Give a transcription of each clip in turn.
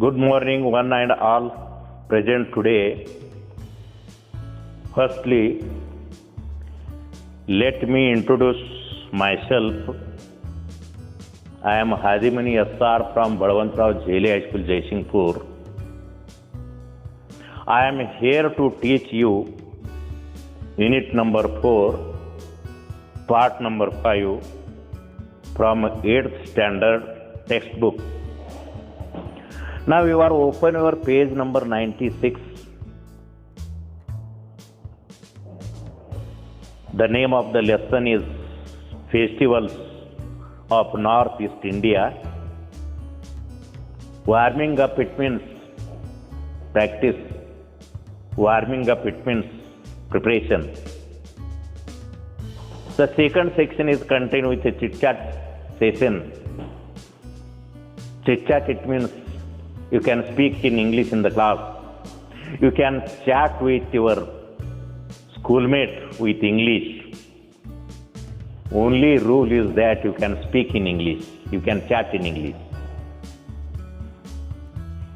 Good morning, one and all present today. Firstly, let me introduce myself. I am Hadimani SR from Balwantrao Jhele High School, Jaisingpur. I am here to teach you unit number 4, part number 5 from 8th standard textbook. Now you are open your page number 96. The name of the lesson is Festivals of Northeast India. Warming up, it means practice. Warming up, it means preparation. The second section is contained with a chit-chat session. Chit-chat, it means you can speak in English in the class. You can chat with your schoolmate with English. Only rule is that you can speak in English. You can chat in English.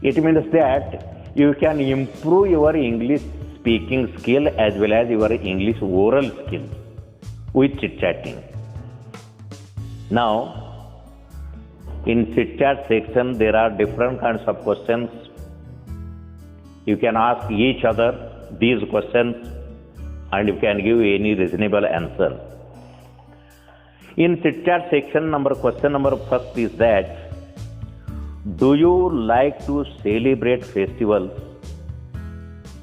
It means that you can improve your English speaking skill as well as your English oral skill with chit-chatting. Now, in chit-chat section, there are different kinds of questions. You can ask each other these questions and you can give any reasonable answer. In chit-chat section, question number first is that, do you like to celebrate festivals?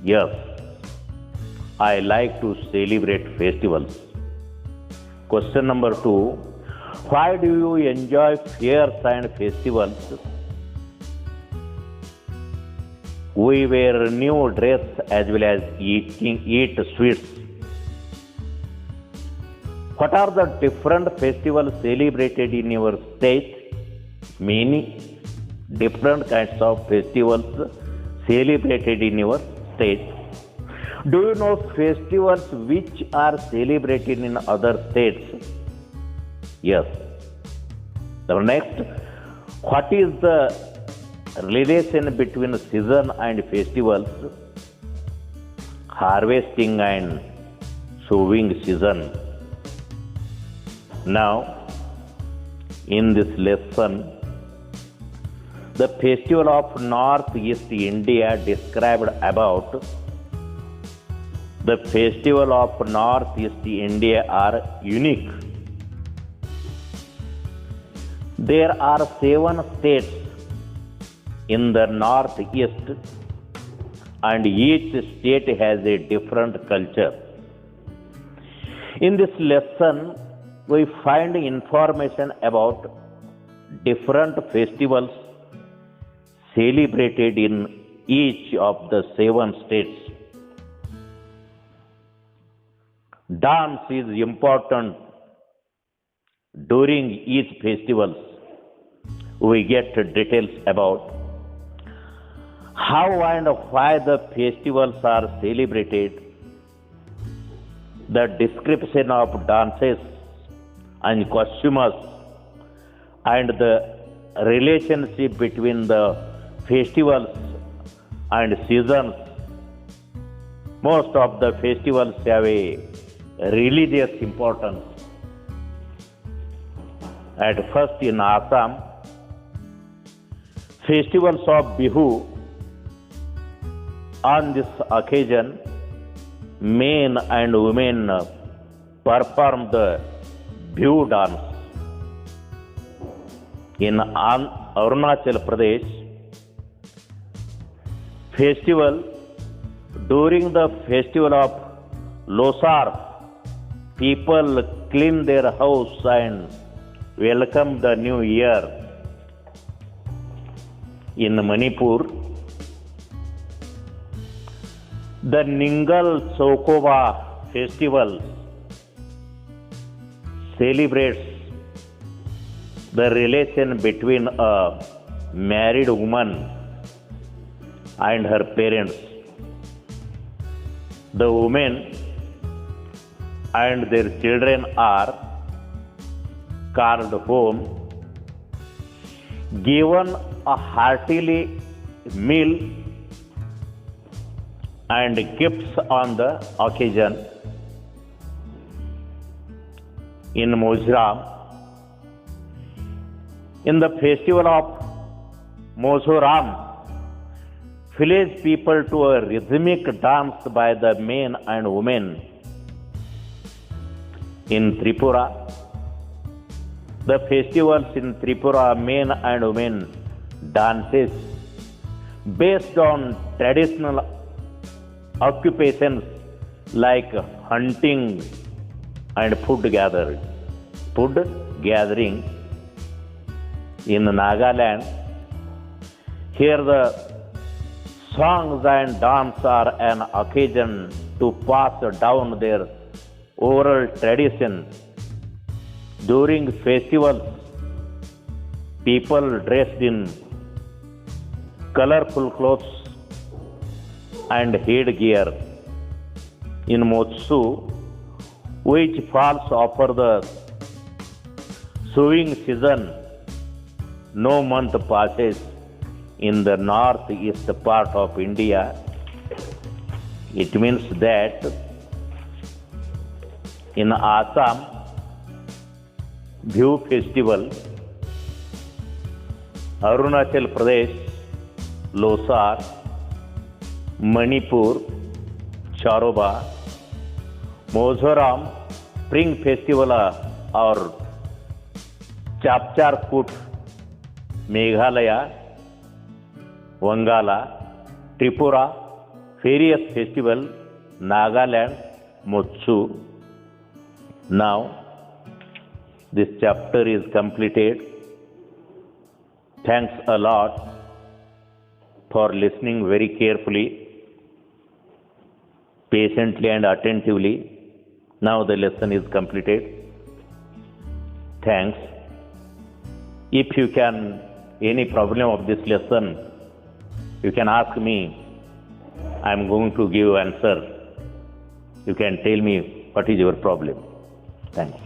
Yes, I like to celebrate festivals. Question number 2, why do you enjoy fairs and festivals? We wear new dress as well as eat sweets. What are the different festivals celebrated in your state? Many different kinds of festivals celebrated in your state. Do you know festivals which are celebrated in other states? Yes. The next, what is the relation between season and festivals? Harvesting and sowing season. Now, in this lesson, the festival of Northeast India described about. The festival of Northeast India are unique. There are 7 states in the Northeast and each state has a different culture. In this lesson, we find information about different festivals celebrated in each of the 7 states. Dance is important during each festival. We get details about how and why the festivals are celebrated, the description of dances and costumes, and the relationship between the festivals and seasons. Most of the festivals have a religious importance. At first, in Assam, festivals of Bihu. On this occasion, men and women perform the Bihu dance. In Arunachal Pradesh, during the festival of Losar, people clean their house and welcome the new year. In Manipur, the Ningal Chokova festival celebrates the relation between a married woman and her parents. The woman and their children are called home, given a heartily meal and gifts on the occasion. In Moziram, in the festival of Mozoram, village people to a rhythmic dance by the men and women. In Tripura, the festivals in Tripura, men and women dances based on traditional occupations like hunting and food gathering. In Nagaland, here the songs and dance are an occasion to pass down their oral tradition. During festivals, people dressed in colorful clothes and headgear. In Motsu, which falls after the sowing season, no month passes in the northeast part of India. It means that in Assam, Bihu festival, Arunachal Pradesh, Losar, Manipur, Charoba, Mozoram, Spring Festival or Chapchar Kut, Meghalaya, Wangala, Tripura, various festival, Nagaland, Motsu. Now, this chapter is completed. Thanks a lot for listening very carefully, patiently and attentively. Now the lesson is completed. Thanks. If you can, any problem of this lesson, you can ask me. I am going to give answer. You can tell me what is your problem. Thanks.